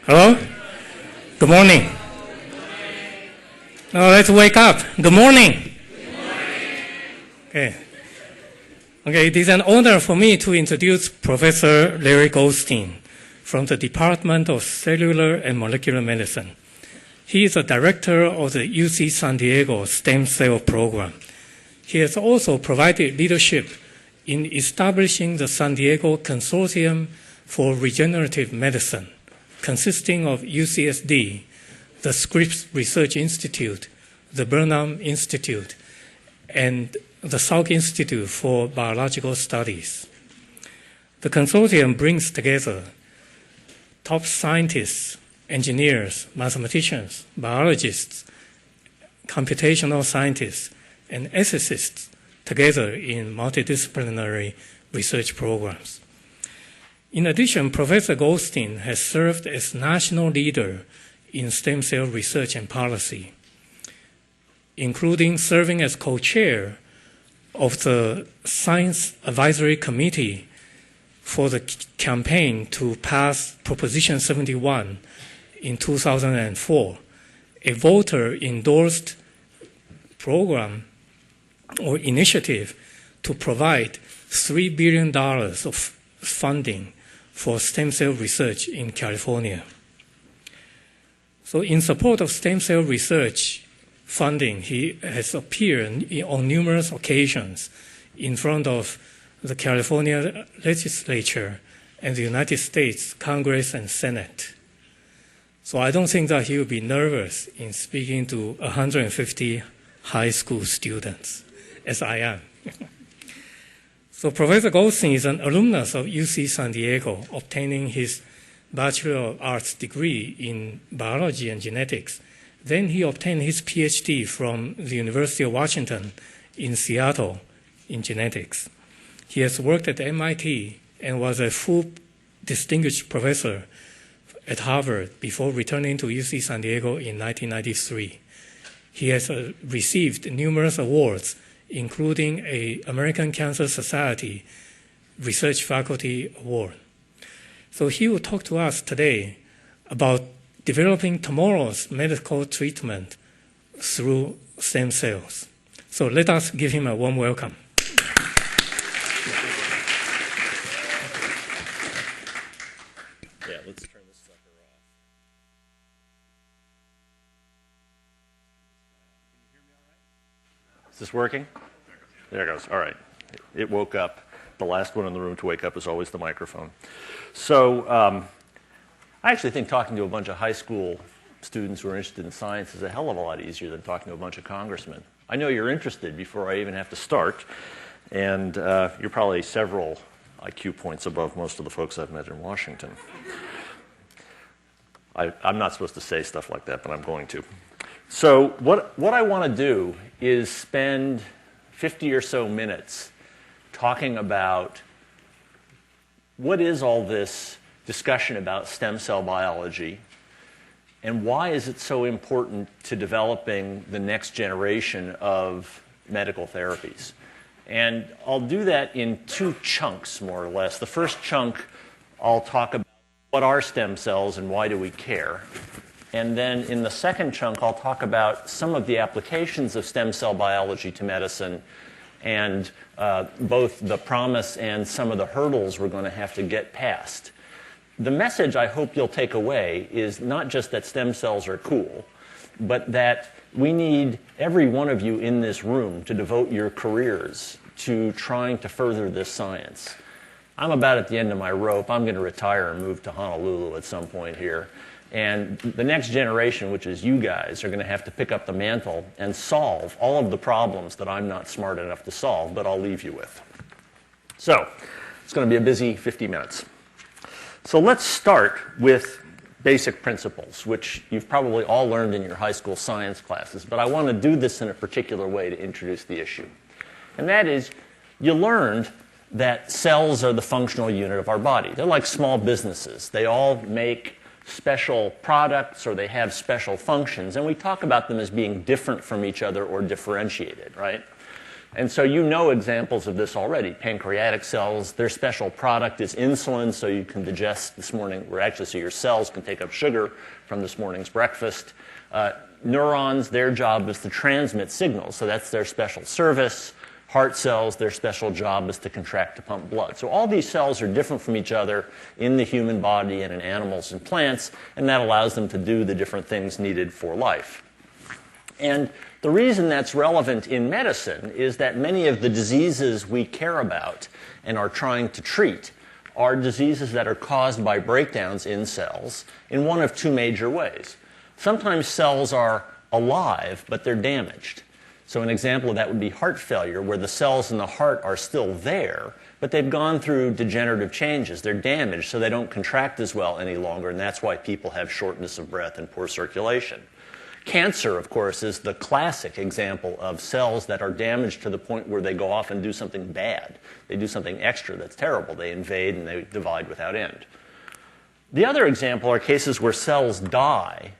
Hello? Good morning. Now let's wake up. Good morning. Okay. Okay, it is an honor for me to introduce Professor Larry Goldstein from the Department of Cellular and Molecular Medicine. He is a director of the UC San Diego Stem Cell Program. He has also provided leadership in establishing the San Diego Consortium for Regenerative Medicine, consisting of UCSD, the Scripps Research Institute, the Burnham Institute, and the Salk Institute for Biological Studies. The consortium brings together top scientists, engineers, mathematicians, biologists, computational scientists, and ethicists together in multidisciplinary research programs. In addition, Professor Goldstein has served as national leader in stem cell research and policy, including serving as co-chair of the Science Advisory Committee for the campaign to pass Proposition 71 in 2004, a voter-endorsed program or initiative to provide $3 billion of funding for stem cell research in California. So in support of stem cell research funding, he has appeared on numerous occasions in front of the California legislature and the United States Congress and Senate. So I don't think that he will be nervous in speaking to 150 high school students, as I am. So Professor Goldstein is an alumnus of UC San Diego, obtaining his Bachelor of Arts degree in biology and genetics. Then he obtained his Ph.D. from the University of Washington in Seattle in genetics. He has worked at MIT and was a full distinguished professor at Harvard before returning to UC San Diego in 1993. He has received numerous awards, including an American Cancer Society Research Faculty Award. So he will talk to us today about developing tomorrow's medical treatment through stem cells. So let us give him a warm welcome. Yeah, let's turn this sucker off. Can you hear me all right? Is this working? There it goes. All right. It woke up. The last one in the room to wake up is always the microphone. So I actually think talking to a bunch of high school students who are interested in science is a hell of a lot easier than talking to a bunch of congressmen. I know you're interested before I even have to start, and you're probably several IQ points above most of the folks I've met in Washington. I'm not supposed to say stuff like that, but I'm going to. So what I want to do is spend 50 or so minutes talking about what is all this discussion about stem cell biology and why is it so important to developing the next generation of medical therapies. And I'll do that in two chunks, more or less. The first chunk, I'll talk about what are stem cells and why do we care. And then in the second chunk, I'll talk about some of the applications of stem cell biology to medicine and both the promise and some of the hurdles we're going to have to get past. The message I hope you'll take away is not just that stem cells are cool, but that we need every one of you in this room to devote your careers to trying to further this science. I'm about at the end of my rope. I'm going to retire and move to Honolulu at some point here. And the next generation, which is you guys, are going to have to pick up the mantle and solve all of the problems that I'm not smart enough to solve, but I'll leave you with. So it's going to be a busy 50 minutes. So let's start with basic principles, which you've probably all learned in your high school science classes, but I want to do this in a particular way to introduce the issue. And that is, you learned that cells are the functional unit of our body. They're like small businesses. They all make special products or they have special functions, and we talk about them as being different from each other or differentiated, right? And so you know examples of this already. Pancreatic cells, their special product is insulin, so you can digest this morning, or actually so your cells can take up sugar from this morning's breakfast. Neurons, their job is to transmit signals, so that's their special service. Heart cells, their special job is to contract to pump blood. So all these cells are different from each other in the human body and in animals and plants, and that allows them to do the different things needed for life. And the reason that's relevant in medicine is that many of the diseases we care about and are trying to treat are diseases that are caused by breakdowns in cells in one of two major ways. Sometimes cells are alive, but they're damaged. So an example of that would be heart failure, where the cells in the heart are still there, but they've gone through degenerative changes. They're damaged, so they don't contract as well any longer, and that's why people have shortness of breath and poor circulation. Cancer, of course, is the classic example of cells that are damaged to the point where they go off and do something bad. They do something extra that's terrible. They invade and they divide without end. The other example are cases where cells die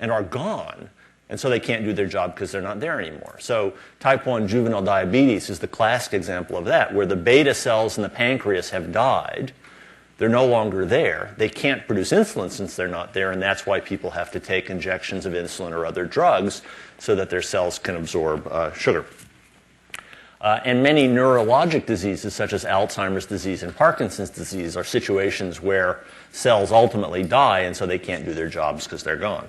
and are gone, and so they can't do their job because they're not there anymore. So type 1 juvenile diabetes is the classic example of that, where the beta cells in the pancreas have died. They're no longer there. They can't produce insulin since they're not there, and that's why people have to take injections of insulin or other drugs so that their cells can absorb sugar. And many neurologic diseases, such as Alzheimer's disease and Parkinson's disease, are situations where cells ultimately die, and so they can't do their jobs because they're gone.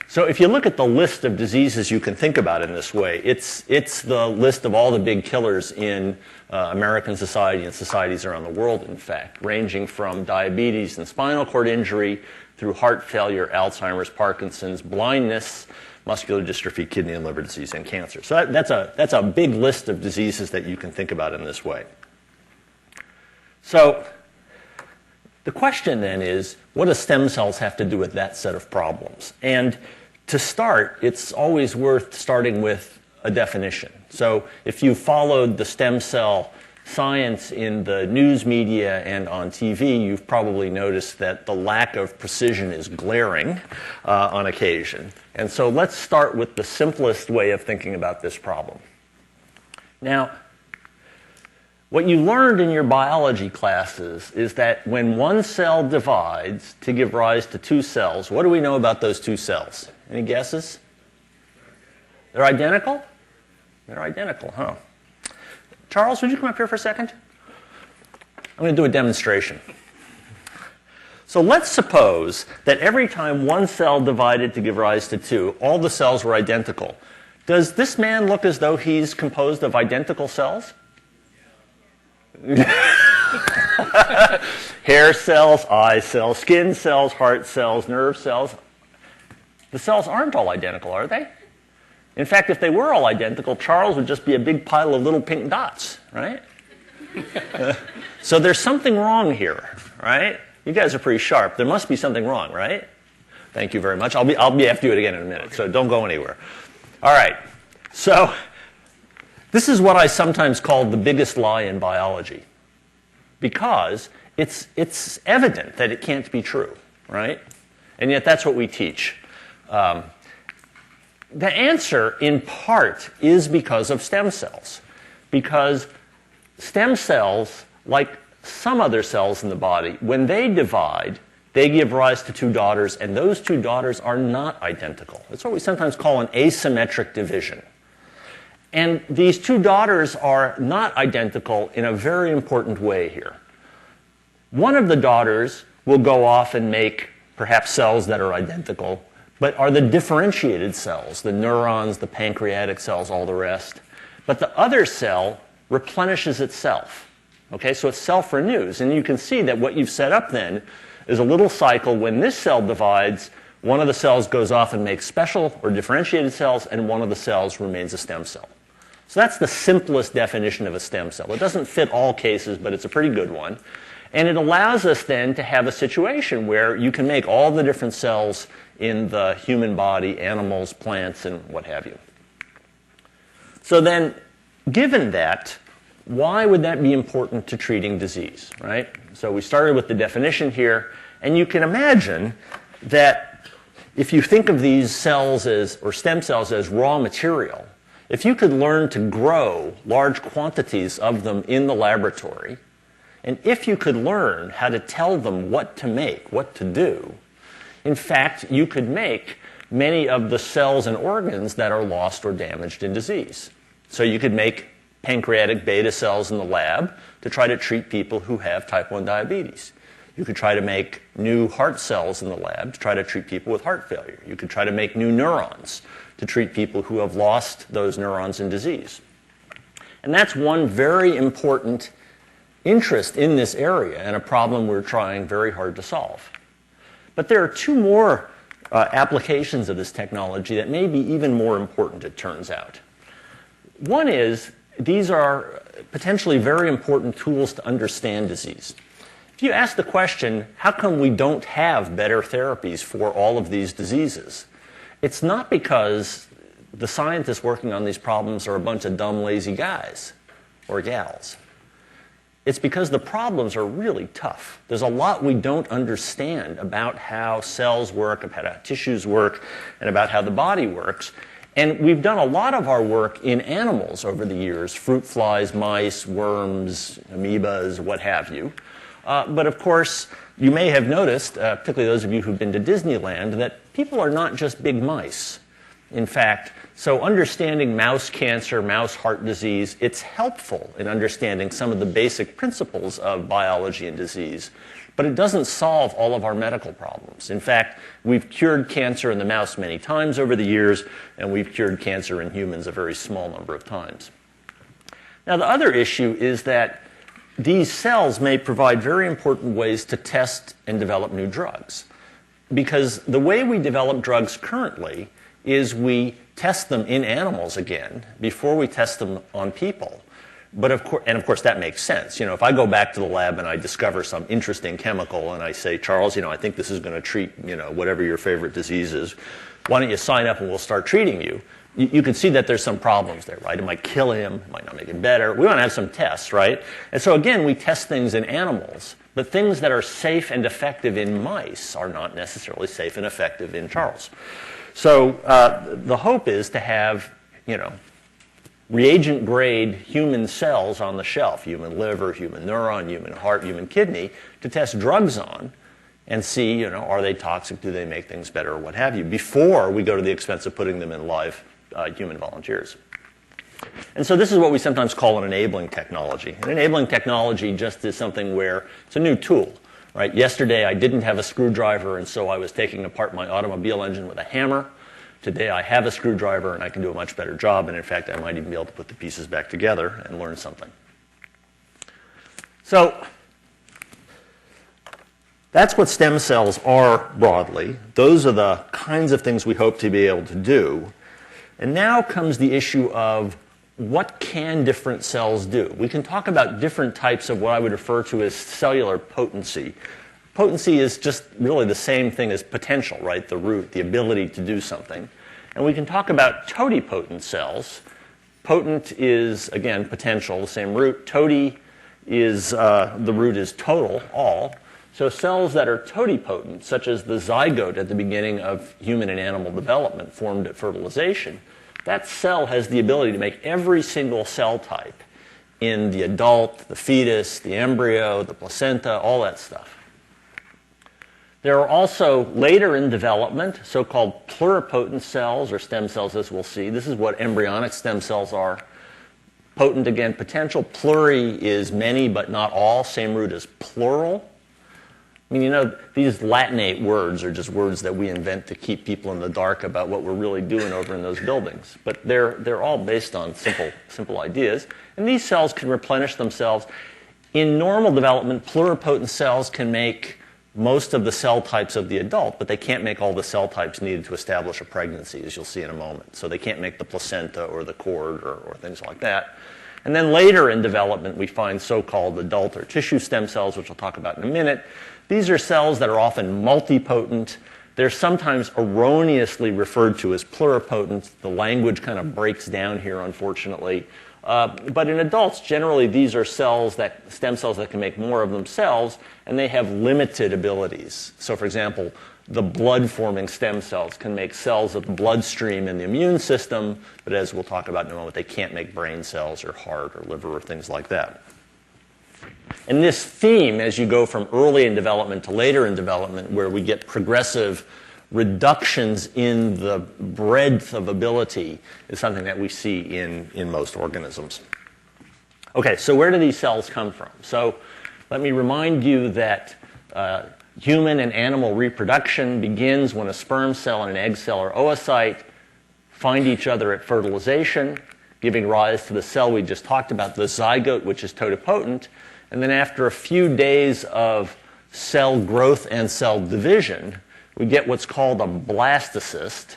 So if you look at the list of diseases you can think about in this way, it's the list of all the big killers in American society and societies around the world, in fact, ranging from diabetes and spinal cord injury through heart failure, Alzheimer's, Parkinson's, blindness, muscular dystrophy, kidney and liver disease, and cancer. So that's a big list of diseases that you can think about in this way. So the question then is, what do stem cells have to do with that set of problems? And to start, it's always worth starting with a definition. So if you followed the stem cell science in the news media and on TV, you've probably noticed that the lack of precision is glaring on occasion. And so let's start with the simplest way of thinking about this problem. Now, what you learned in your biology classes is that when one cell divides to give rise to two cells, what do we know about those two cells? Any guesses? They're identical? They're identical, huh? Charles, would you come up here for a second? I'm going to do a demonstration. So let's suppose that every time one cell divided to give rise to two, all the cells were identical. Does this man look as though he's composed of identical cells? Hair cells, eye cells, skin cells, heart cells, nerve cells. The cells aren't all identical, are they? In fact, if they were all identical, Charles would just be a big pile of little pink dots, right? So there's something wrong here, right? You guys are pretty sharp. There must be something wrong, right? Thank you very much. I'll have to do it again in a minute, so don't go anywhere. All right. So this is what I sometimes call the biggest lie in biology, because it's evident that it can't be true, right? And yet that's what we teach. The answer, in part, is because of stem cells. Because stem cells, like some other cells in the body, when they divide, they give rise to two daughters, and those two daughters are not identical. That's what we sometimes call an asymmetric division. And these two daughters are not identical in a very important way here. One of the daughters will go off and make perhaps cells that are identical, but are the differentiated cells, the neurons, the pancreatic cells, all the rest. But the other cell replenishes itself. Okay, so it self-renews. And you can see that what you've set up then is a little cycle. When this cell divides, one of the cells goes off and makes special or differentiated cells, and one of the cells remains a stem cell. So that's the simplest definition of a stem cell. It doesn't fit all cases, but it's a pretty good one. And it allows us then to have a situation where you can make all the different cells in the human body, animals, plants, and what have you. So then, given that, why would that be important to treating disease, right? So we started with the definition here, and you can imagine that if you think of these cells as, or stem cells as raw material, if you could learn to grow large quantities of them in the laboratory, and if you could learn how to tell them what to make, what to do, in fact, you could make many of the cells and organs that are lost or damaged in disease. So you could make pancreatic beta cells in the lab to try to treat people who have type 1 diabetes. You could try to make new heart cells in the lab to try to treat people with heart failure. You could try to make new neurons to treat people who have lost those neurons in disease. And that's one very important interest in this area and a problem we're trying very hard to solve. But there are two more applications of this technology that may be even more important, it turns out. One is these are potentially very important tools to understand disease. If you ask the question, how come we don't have better therapies for all of these diseases? It's not because the scientists working on these problems are a bunch of dumb, lazy guys or gals. It's because the problems are really tough. There's a lot we don't understand about how cells work, about how tissues work, and about how the body works. And we've done a lot of our work in animals over the years, fruit flies, mice, worms, amoebas, what have you. But of course, you may have noticed, particularly those of you who've been to Disneyland, that people are not just big mice. In fact, so understanding mouse cancer, mouse heart disease, it's helpful in understanding some of the basic principles of biology and disease. But it doesn't solve all of our medical problems. In fact, we've cured cancer in the mouse many times over the years, and we've cured cancer in humans a very small number of times. Now, the other issue is that these cells may provide very important ways to test and develop new drugs. Because the way we develop drugs currently is we test them in animals again before we test them on people. But of course that makes sense. You know, if I go back to the lab and I discover some interesting chemical and I say, Charles, I think this is going to treat, whatever your favorite disease is, why don't you sign up and we'll start treating you? You can see that there's some problems there, right? It might kill him, it might not make it better. We want to have some tests, right? And so again, we test things in animals, but things that are safe and effective in mice are not necessarily safe and effective in Charles. So the hope is to have, reagent-grade human cells on the shelf, human liver, human neuron, human heart, human kidney, to test drugs on and see, are they toxic, do they make things better, or what have you, before we go to the expense of putting them in live human volunteers. And so this is what we sometimes call an enabling technology. An enabling technology just is something where it's a new tool. Right? Yesterday I didn't have a screwdriver, and so I was taking apart my automobile engine with a hammer. Today I have a screwdriver and I can do a much better job, and in fact I might even be able to put the pieces back together and learn something. So that's what stem cells are broadly. Those are the kinds of things we hope to be able to do. And now comes the issue of what can different cells do? We can talk about different types of what I would refer to as cellular potency. Potency is just really the same thing as potential, right? The root, the ability to do something. And we can talk about totipotent cells. Potent is, again, potential, the same root. Toti is, the root is total, all. So cells that are totipotent, such as the zygote at the beginning of human and animal development formed at fertilization, that cell has the ability to make every single cell type in the adult, the fetus, the embryo, the placenta, all that stuff. There are also, later in development, so-called pluripotent cells, or stem cells, as we'll see. This is what embryonic stem cells are. Potent, again, potential. Pluri is many, but not all. Same root as plural. I mean, these Latinate words are just words that we invent to keep people in the dark about what we're really doing over in those buildings. But they're all based on simple ideas. And these cells can replenish themselves. In normal development, pluripotent cells can make most of the cell types of the adult, but they can't make all the cell types needed to establish a pregnancy, as you'll see in a moment. So they can't make the placenta or the cord or things like that. And then later in development, we find so-called adult or tissue stem cells, which I'll talk about in a minute. These are cells that are often multipotent. They're sometimes erroneously referred to as pluripotent. The language kind of breaks down here, unfortunately. But in adults, generally, these are stem cells that can make more of themselves, and they have limited abilities. So, for example, the blood-forming stem cells can make cells of the bloodstream and the immune system, but as we'll talk about in a moment, they can't make brain cells or heart or liver or things like that. And this theme, as you go from early in development to later in development, where we get progressive reductions in the breadth of ability, is something that we see in most organisms. Okay, so where do these cells come from? So let me remind you that human and animal reproduction begins when a sperm cell and an egg cell or oocyte find each other at fertilization, giving rise to the cell we just talked about, the zygote, which is totipotent. And then after a few days of cell growth and cell division, we get what's called a blastocyst.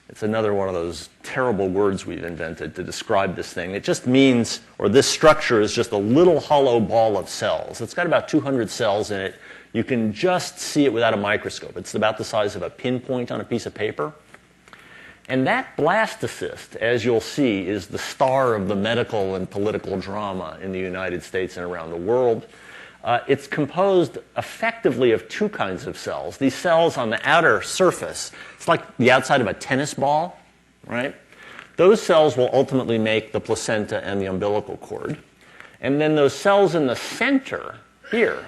It's another one of those terrible words we've invented to describe this thing. It just means, or this structure is just a little hollow ball of cells. It's got about 200 cells in it. You can just see it without a microscope. It's about the size of a pinpoint on a piece of paper. And that blastocyst, as you'll see, is the star of the medical and political drama in the United States and around the world. It's composed effectively of two kinds of cells. These cells on the outer surface, it's like the outside of a tennis ball, right? Those cells will ultimately make the placenta and the umbilical cord. And then those cells in the center here,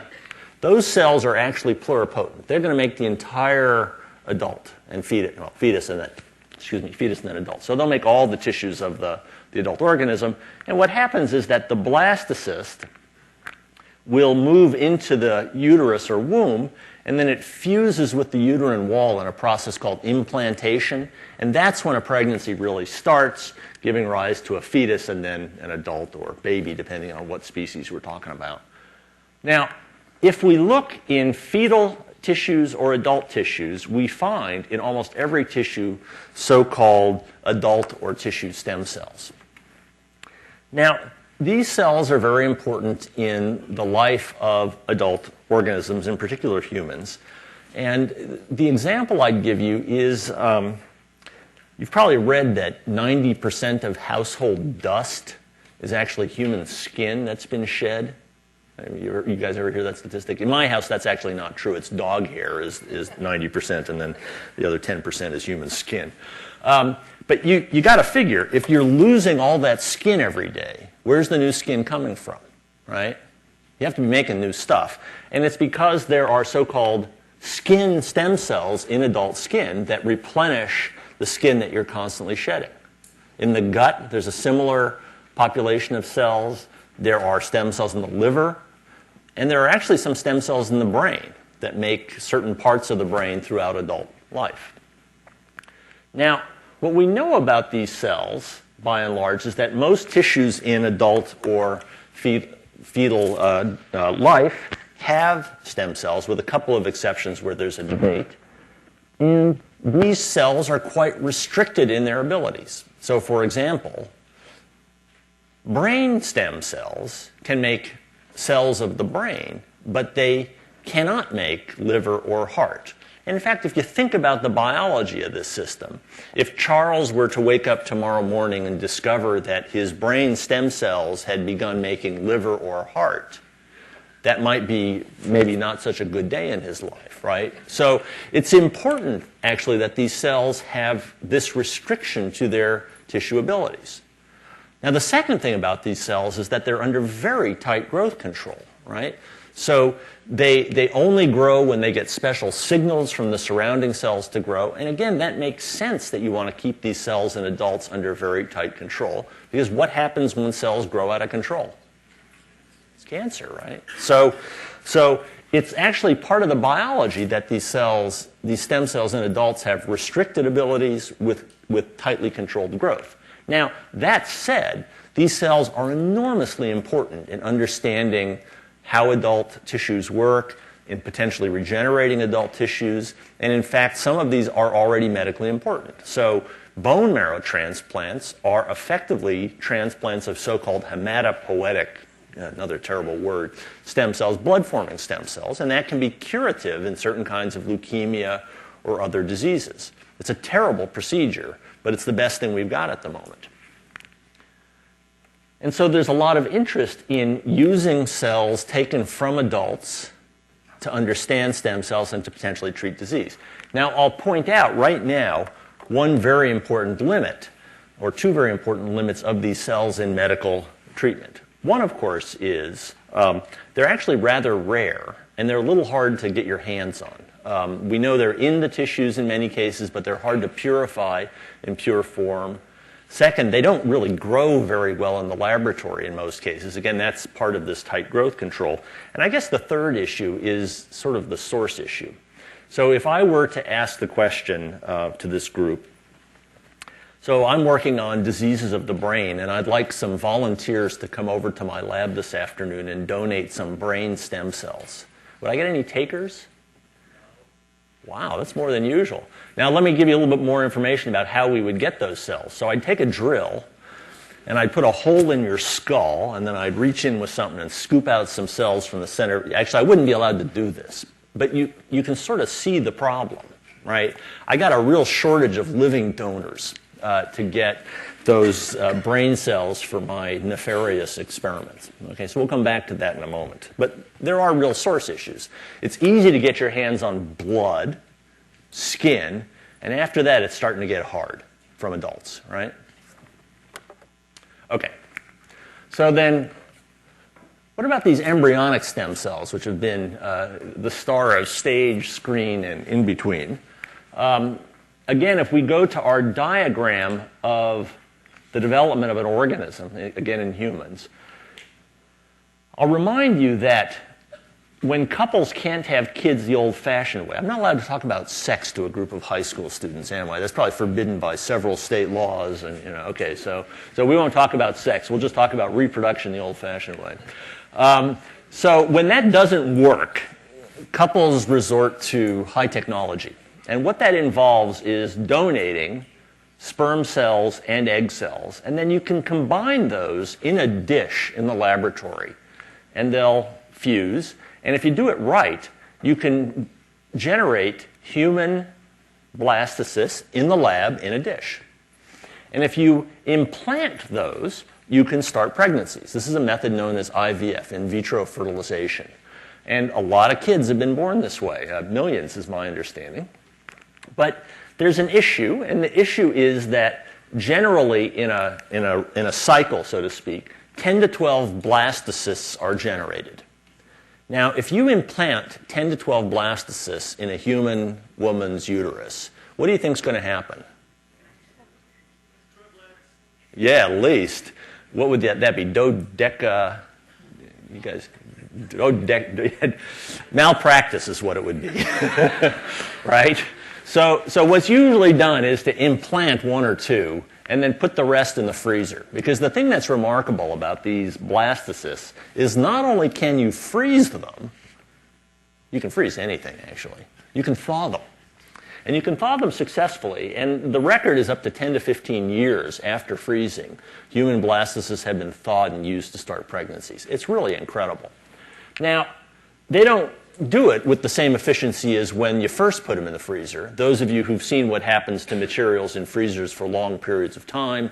those cells are actually pluripotent. They're going to make the entire adult and fetus and then adult. So they'll make all the tissues of the adult organism. And what happens is that the blastocyst will move into the uterus or womb, and then it fuses with the uterine wall in a process called implantation. And that's when a pregnancy really starts, giving rise to a fetus and then an adult or baby, depending on what species we're talking about. Now, if we look in fetal tissues or adult tissues, we find in almost every tissue so-called adult or tissue stem cells. Now, these cells are very important in the life of adult organisms, in particular humans. And the example I'd give you is, you've probably read that 90% of household dust is actually human skin that's been shed. You guys ever hear that statistic? In my house, that's actually not true. It's dog hair is 90%, and then the other 10% is human skin. But you got to figure, if you're losing all that skin every day, where's the new skin coming from, right? You have to be making new stuff. And it's because there are so-called skin stem cells in adult skin that replenish the skin that you're constantly shedding. In the gut, there's a similar population of cells. There are stem cells in the liver, and there are actually some stem cells in the brain that make certain parts of the brain throughout adult life. Now, what we know about these cells, by and large, is that most tissues in adult or fetal life have stem cells, with a couple of exceptions where there's a debate. And these cells are quite restricted in their abilities. So, for example, brain stem cells can make cells of the brain, but they cannot make liver or heart. And in fact, if you think about the biology of this system, if Charles were to wake up tomorrow morning and discover that his brain stem cells had begun making liver or heart, that might be maybe not such a good day in his life, right? So it's important, actually, that these cells have this restriction to their tissue abilities. Now, the second thing about these cells is that they're under very tight growth control, right? So they only grow when they get special signals from the surrounding cells to grow. And again, that makes sense that you want to keep these cells in adults under very tight control, because what happens when cells grow out of control? It's cancer, right? So it's actually part of the biology that these stem cells in adults have restricted abilities with tightly controlled growth. Now, that said, these cells are enormously important in understanding how adult tissues work, in potentially regenerating adult tissues, and in fact, some of these are already medically important. So bone marrow transplants are effectively transplants of so-called hematopoietic, another terrible word, stem cells, blood-forming stem cells, and that can be curative in certain kinds of leukemia or other diseases. It's a terrible procedure, but it's the best thing we've got at the moment. And so there's a lot of interest in using cells taken from adults to understand stem cells and to potentially treat disease. Now, I'll point out right now one very important limit, or two very important limits of these cells in medical treatment. One, of course, is they're actually rather rare, and they're a little hard to get your hands on. We know they're in the tissues in many cases, but they're hard to purify in pure form. Second, they don't really grow very well in the laboratory in most cases. Again, that's part of this tight growth control. And I guess the third issue is sort of the source issue. So if I were to ask the question to this group, so I'm working on diseases of the brain, and I'd like some volunteers to come over to my lab this afternoon and donate some brain stem cells. Would I get any takers? Wow, that's more than usual. Now let me give you a little bit more information about how we would get those cells. So I'd take a drill, and I'd put a hole in your skull, and then I'd reach in with something and scoop out some cells from the center. Actually, I wouldn't be allowed to do this, but you can sort of see the problem, right? I got a real shortage of living donors to get those brain cells for my nefarious experiments. Okay, so we'll come back to that in a moment. But there are real source issues. It's easy to get your hands on blood, skin, and after that it's starting to get hard from adults, right? Okay, so then what about these embryonic stem cells, which have been the star of stage, screen, and in between? Again, if we go to our diagram of the development of an organism, again in humans, I'll remind you that when couples can't have kids the old-fashioned way, I'm not allowed to talk about sex to a group of high school students, am I? That's probably forbidden by several state laws, and okay, so we won't talk about sex. We'll just talk about reproduction the old-fashioned way. So when that doesn't work, couples resort to high technology. And what that involves is donating sperm cells and egg cells, and then you can combine those in a dish in the laboratory, and they'll fuse. And if you do it right, you can generate human blastocysts in the lab in a dish. And if you implant those, you can start pregnancies. This is a method known as IVF, in vitro fertilization. And a lot of kids have been born this way. Millions is my understanding. But there's an issue, and the issue is that generally in a cycle, so to speak, 10 to 12 blastocysts are generated. Now, if you implant 10 to 12 blastocysts in a human woman's uterus, what do you think is going to happen? Yeah, at least. What would that be? Dodeca? You guys, malpractice is what it would be, right? So what's usually done is to implant one or two and then put the rest in the freezer. Because the thing that's remarkable about these blastocysts is not only can you freeze them, you can freeze anything actually, you can thaw them. And you can thaw them successfully, and the record is up to 10 to 15 years after freezing. Human blastocysts have been thawed and used to start pregnancies. It's really incredible. Now, they don't do it with the same efficiency as when you first put them in the freezer. Those of you who've seen what happens to materials in freezers for long periods of time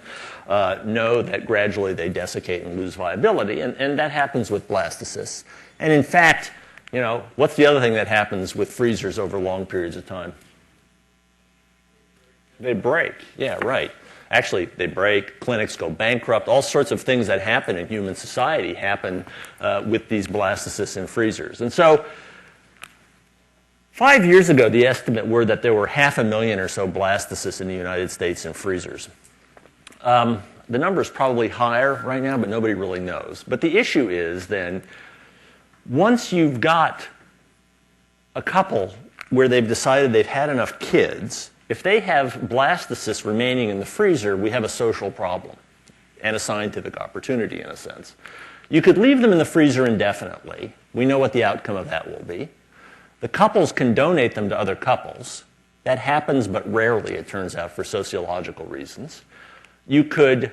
know that gradually they desiccate and lose viability, and that happens with blastocysts. And in fact, what's the other thing that happens with freezers over long periods of time? They break. Yeah, right. Actually, they break, clinics go bankrupt, all sorts of things that happen in human society happen with these blastocysts in freezers. And so 5 years ago, the estimate were that there were 500,000 or so blastocysts in the United States in freezers. The number is probably higher right now, but nobody really knows. But the issue is then, once you've got a couple where they've decided they've had enough kids, if they have blastocysts remaining in the freezer, we have a social problem and a scientific opportunity in a sense. You could leave them in the freezer indefinitely. We know what the outcome of that will be. The couples can donate them to other couples. That happens, but rarely, it turns out, for sociological reasons. You could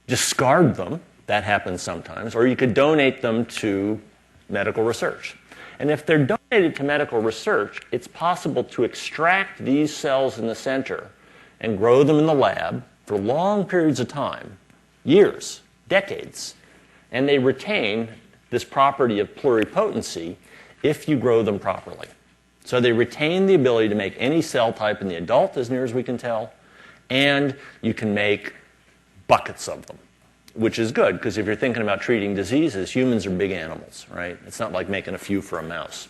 discard them. That happens sometimes. Or you could donate them to medical research. And if they're donated to medical research, it's possible to extract these cells in the center and grow them in the lab for long periods of time, years, decades. And they retain this property of pluripotency if you grow them properly. So they retain the ability to make any cell type in the adult, as near as we can tell, and you can make buckets of them, which is good, because if you're thinking about treating diseases, humans are big animals, right? It's not like making a few for a mouse.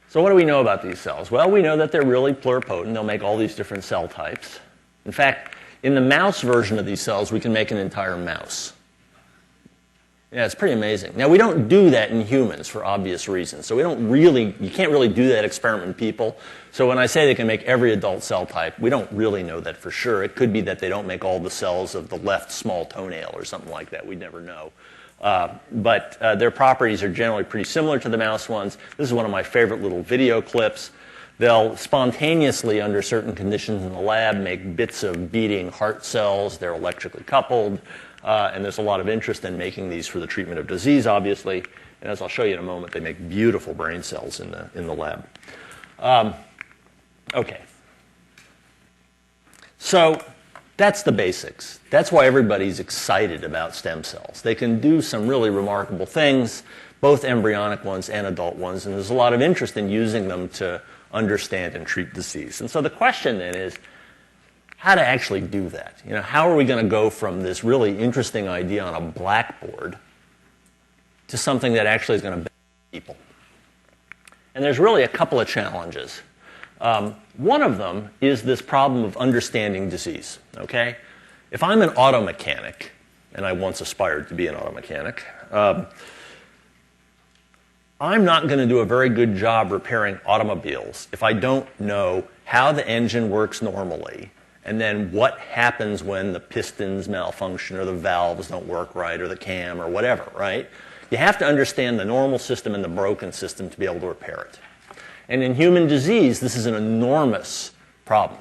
So what do we know about these cells? Well, we know that they're really pluripotent. They'll make all these different cell types. In fact, in the mouse version of these cells, we can make an entire mouse. Yeah, it's pretty amazing. Now, we don't do that in humans for obvious reasons. So you can't really do that experiment in people. So when I say they can make every adult cell type, we don't really know that for sure. It could be that they don't make all the cells of the left small toenail or something like that. We'd never know. But their properties are generally pretty similar to the mouse ones. This is one of my favorite little video clips. They'll spontaneously, under certain conditions in the lab, make bits of beating heart cells. They're electrically coupled. And there's a lot of interest in making these for the treatment of disease, obviously. And as I'll show you in a moment, they make beautiful brain cells in the lab. Okay. So that's the basics. That's why everybody's excited about stem cells. They can do some really remarkable things, both embryonic ones and adult ones. And there's a lot of interest in using them to understand and treat disease. And so the question then is, how to actually do that. How are we going to go from this really interesting idea on a blackboard to something that actually is going to benefit people? And there's really a couple of challenges. One of them is this problem of understanding disease. Okay? If I'm an auto mechanic, and I once aspired to be an auto mechanic, I'm not going to do a very good job repairing automobiles if I don't know how the engine works normally, and then what happens when the pistons malfunction or the valves don't work right or the cam or whatever, right? You have to understand the normal system and the broken system to be able to repair it. And in human disease, this is an enormous problem.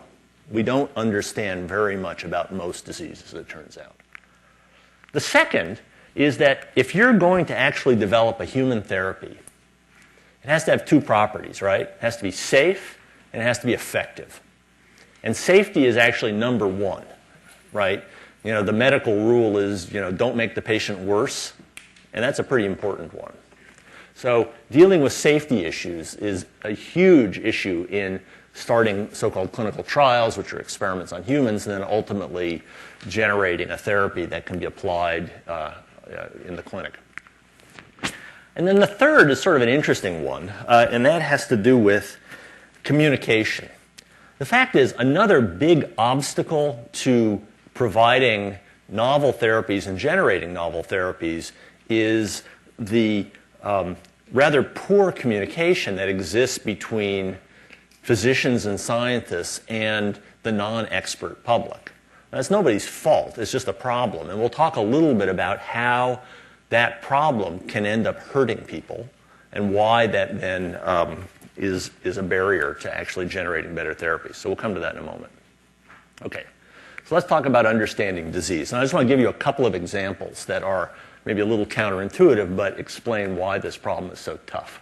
We don't understand very much about most diseases, it turns out. The second is that if you're going to actually develop a human therapy, it has to have two properties, right? It has to be safe and it has to be effective. And safety is actually number one, right? The medical rule is, don't make the patient worse, and that's a pretty important one. So dealing with safety issues is a huge issue in starting so-called clinical trials, which are experiments on humans, and then ultimately generating a therapy that can be applied in the clinic. And then the third is sort of an interesting one, and that has to do with communication. The fact is, another big obstacle to providing novel therapies and generating novel therapies is the rather poor communication that exists between physicians and scientists and the non-expert public. That's nobody's fault. It's just a problem. And we'll talk a little bit about how that problem can end up hurting people and why that then is a barrier to actually generating better therapies. So we'll come to that in a moment. Okay, so let's talk about understanding disease. And I just want to give you a couple of examples that are maybe a little counterintuitive, but explain why this problem is so tough.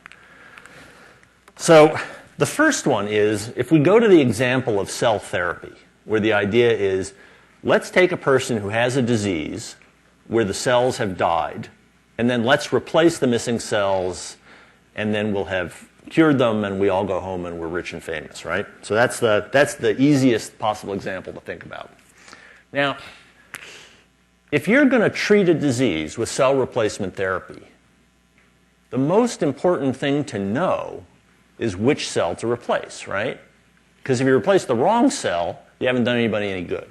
So the first one is, if we go to the example of cell therapy, where the idea is, let's take a person who has a disease where the cells have died, and then let's replace the missing cells, and then we'll have cured them, and we all go home and we're rich and famous, right? So that's the easiest possible example to think about. Now, if you're going to treat a disease with cell replacement therapy, the most important thing to know is which cell to replace, right? Because if you replace the wrong cell, you haven't done anybody any good.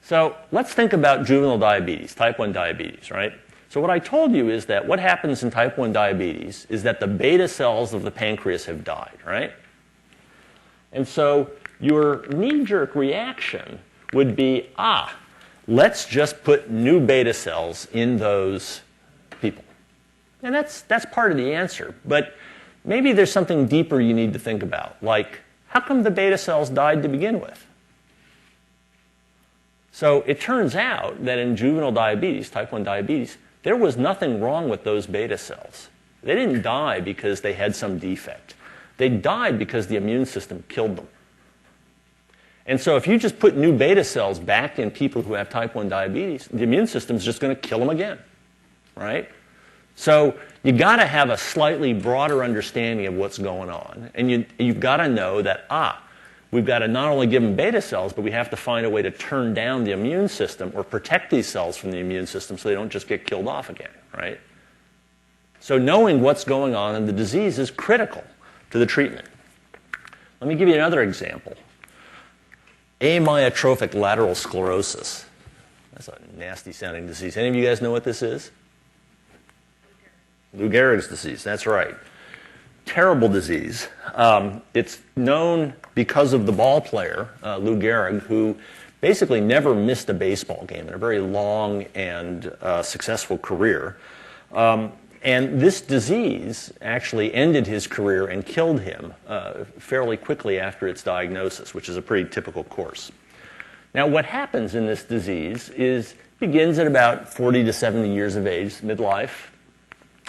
So let's think about juvenile diabetes, type 1 diabetes, right? So what I told you is that what happens in type 1 diabetes is that the beta cells of the pancreas have died, right? And so your knee-jerk reaction would be, let's just put new beta cells in those people. And that's part of the answer. But maybe there's something deeper you need to think about, like, how come the beta cells died to begin with? So it turns out that in juvenile diabetes, type 1 diabetes, there was nothing wrong with those beta cells. They didn't die because they had some defect. They died because the immune system killed them. And so if you just put new beta cells back in people who have type 1 diabetes, the immune system is just going to kill them again, right? So you got to have a slightly broader understanding of what's going on. And you've got to know that, we've got to not only give them beta cells, but we have to find a way to turn down the immune system or protect these cells from the immune system so they don't just get killed off again, right? So knowing what's going on in the disease is critical to the treatment. Let me give you another example. Amyotrophic lateral sclerosis. That's a nasty sounding disease. Any of you guys know what this is? Lou Gehrig's disease, that's right. Terrible disease. It's known because of the ball player, Lou Gehrig, who basically never missed a baseball game in a very long and successful career. And this disease actually ended his career and killed him fairly quickly after its diagnosis, which is a pretty typical course. Now, what happens in this disease begins at about 40 to 70 years of age, midlife,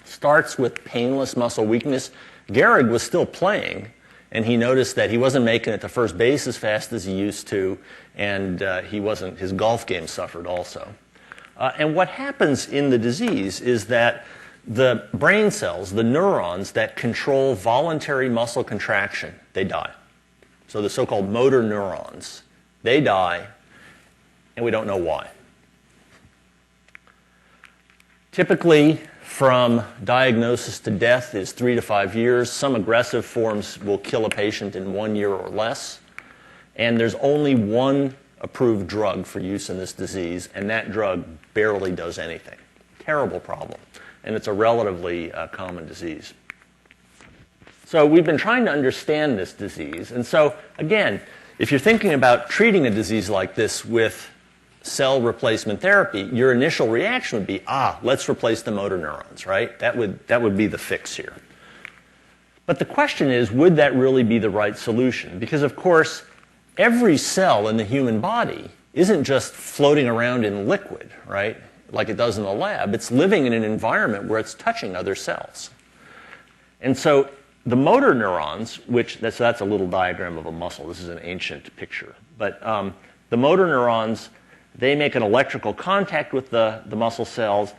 starts with painless muscle weakness. Gehrig was still playing, and he noticed that he wasn't making it to first base as fast as he used to, and his golf game suffered also. And what happens in the disease is that the brain cells, the neurons that control voluntary muscle contraction, they die. So the so-called motor neurons, they die, and we don't know why. Typically, from diagnosis to death is 3 to 5 years. Some aggressive forms will kill a patient in 1 year or less. And there's only one approved drug for use in this disease, and that drug barely does anything. Terrible problem. And it's a relatively common disease. So we've been trying to understand this disease. And so, again, if you're thinking about treating a disease like this with cell replacement therapy, your initial reaction would be, let's replace the motor neurons, right? That would be the fix here. But the question is, would that really be the right solution? Because, of course, every cell in the human body isn't just floating around in liquid, right, like it does in the lab. It's living in an environment where it's touching other cells. And so the motor neurons, that's a little diagram of a muscle. This is an ancient picture. But the motor neurons, they make an electrical contact with the muscle cells,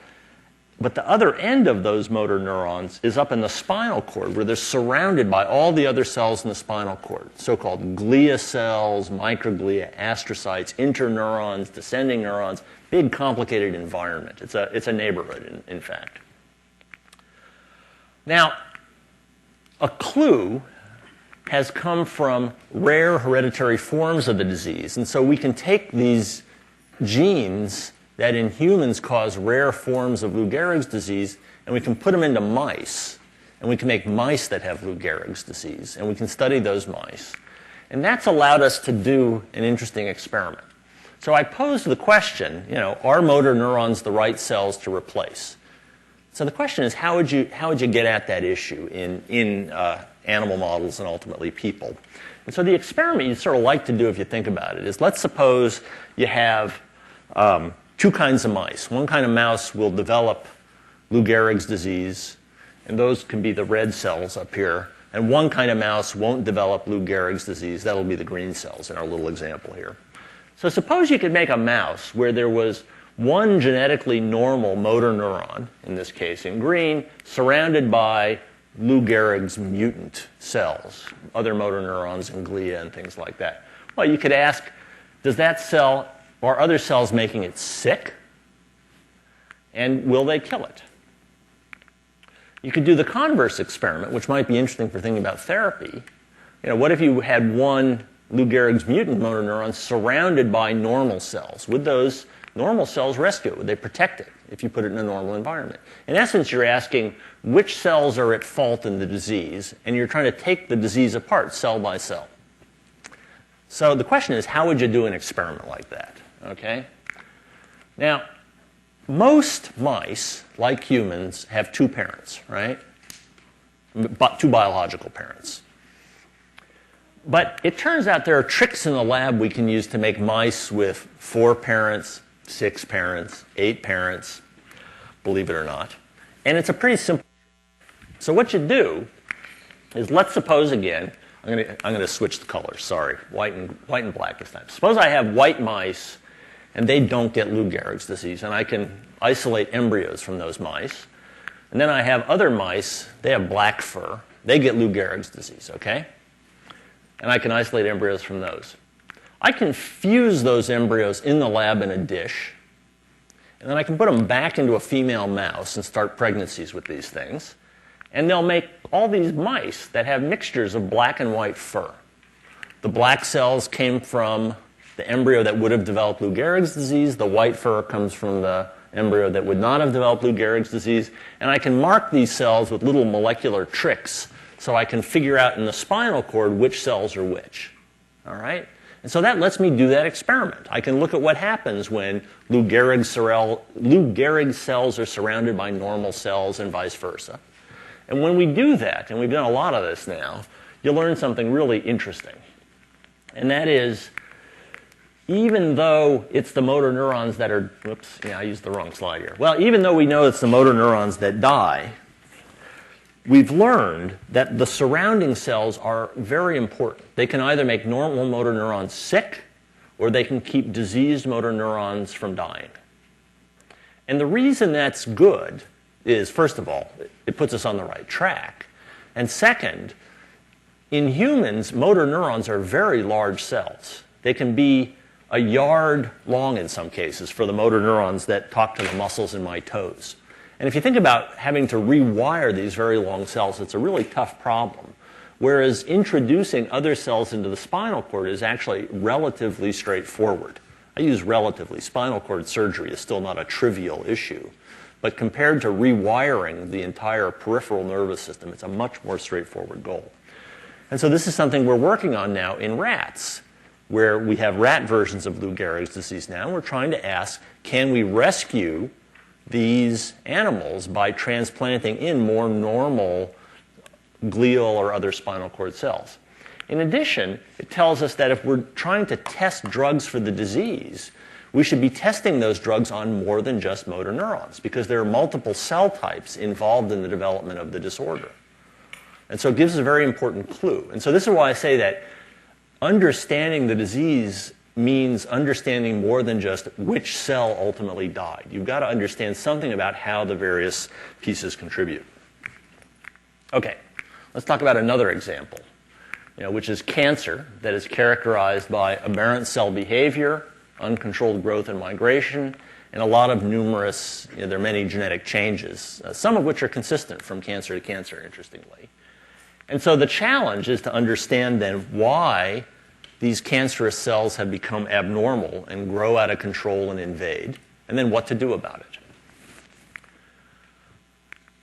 but the other end of those motor neurons is up in the spinal cord, where they're surrounded by all the other cells in the spinal cord, so-called glia cells, microglia, astrocytes, interneurons, descending neurons, big complicated environment. It's a neighborhood, in fact. Now, a clue has come from rare hereditary forms of the disease, and so we can take these genes that in humans cause rare forms of Lou Gehrig's disease, and we can put them into mice, and we can make mice that have Lou Gehrig's disease, and we can study those mice. And that's allowed us to do an interesting experiment. So I posed the question, are motor neurons the right cells to replace? So the question is, how would you get at that issue in animal models and ultimately people? And so the experiment you'd sort of like to do, if you think about it, is let's suppose you have two kinds of mice. One kind of mouse will develop Lou Gehrig's disease, and those can be the red cells up here. And one kind of mouse won't develop Lou Gehrig's disease. That'll be the green cells in our little example here. So suppose you could make a mouse where there was one genetically normal motor neuron, in this case in green, surrounded by Lou Gehrig's mutant cells, other motor neurons and glia and things like that. Well, you could ask, does that cell, are other cells making it sick? And will they kill it? You could do the converse experiment, which might be interesting for thinking about therapy. What if you had one Lou Gehrig's mutant motor neuron surrounded by normal cells? Would those normal cells rescue it? Would they protect it if you put it in a normal environment? In essence, you're asking which cells are at fault in the disease, and you're trying to take the disease apart cell by cell. So the question is, how would you do an experiment like that? Okay? Now, most mice, like humans, have two parents, right? Two biological parents. But it turns out there are tricks in the lab we can use to make mice with 4 parents, 6 parents, 8 parents, believe it or not. And it's a pretty simple. So what you do is, let's suppose again, I'm going to switch the colors, sorry, white and black this time. Suppose I have white mice and they don't get Lou Gehrig's disease, and I can isolate embryos from those mice. And then I have other mice, they have black fur. They get Lou Gehrig's disease, okay? And I can isolate embryos from those. I can fuse those embryos in the lab in a dish, and then I can put them back into a female mouse and start pregnancies with these things. And they'll make all these mice that have mixtures of black and white fur. The black cells came from the embryo that would have developed Lou Gehrig's disease. The white fur comes from the embryo that would not have developed Lou Gehrig's disease. And I can mark these cells with little molecular tricks so I can figure out in the spinal cord which cells are which. All right? And so that lets me do that experiment. I can look at what happens when Lou Gehrig cells are surrounded by normal cells and vice versa. And when we do that, and we've done a lot of this now, you'll learn something really interesting. And that is, even though it's the motor neurons that are, whoops, yeah, I used the wrong slide here. Well, even though we know it's the motor neurons that die, we've learned that the surrounding cells are very important. They can either make normal motor neurons sick, or they can keep diseased motor neurons from dying. And the reason that's good is, first of all, it puts us on the right track. And second, in humans, motor neurons are very large cells. They can be a yard long in some cases for the motor neurons that talk to the muscles in my toes. And if you think about having to rewire these very long cells, it's a really tough problem. Whereas introducing other cells into the spinal cord is actually relatively straightforward. I use relatively. Spinal cord surgery is still not a trivial issue. But compared to rewiring the entire peripheral nervous system, it's a much more straightforward goal. And so this is something we're working on now in rats, where we have rat versions of Lou Gehrig's disease now. And we're trying to ask, can we rescue these animals by transplanting in more normal glial or other spinal cord cells? In addition, it tells us that if we're trying to test drugs for the disease, we should be testing those drugs on more than just motor neurons, because there are multiple cell types involved in the development of the disorder. And so it gives us a very important clue. And so this is why I say that understanding the disease means understanding more than just which cell ultimately died. You've got to understand something about how the various pieces contribute. Okay, let's talk about another example, which is cancer that is characterized by aberrant cell behavior, uncontrolled growth and migration, and a lot of numerous, there are many genetic changes, some of which are consistent from cancer to cancer, interestingly. And so the challenge is to understand then why these cancerous cells have become abnormal and grow out of control and invade, and then what to do about it.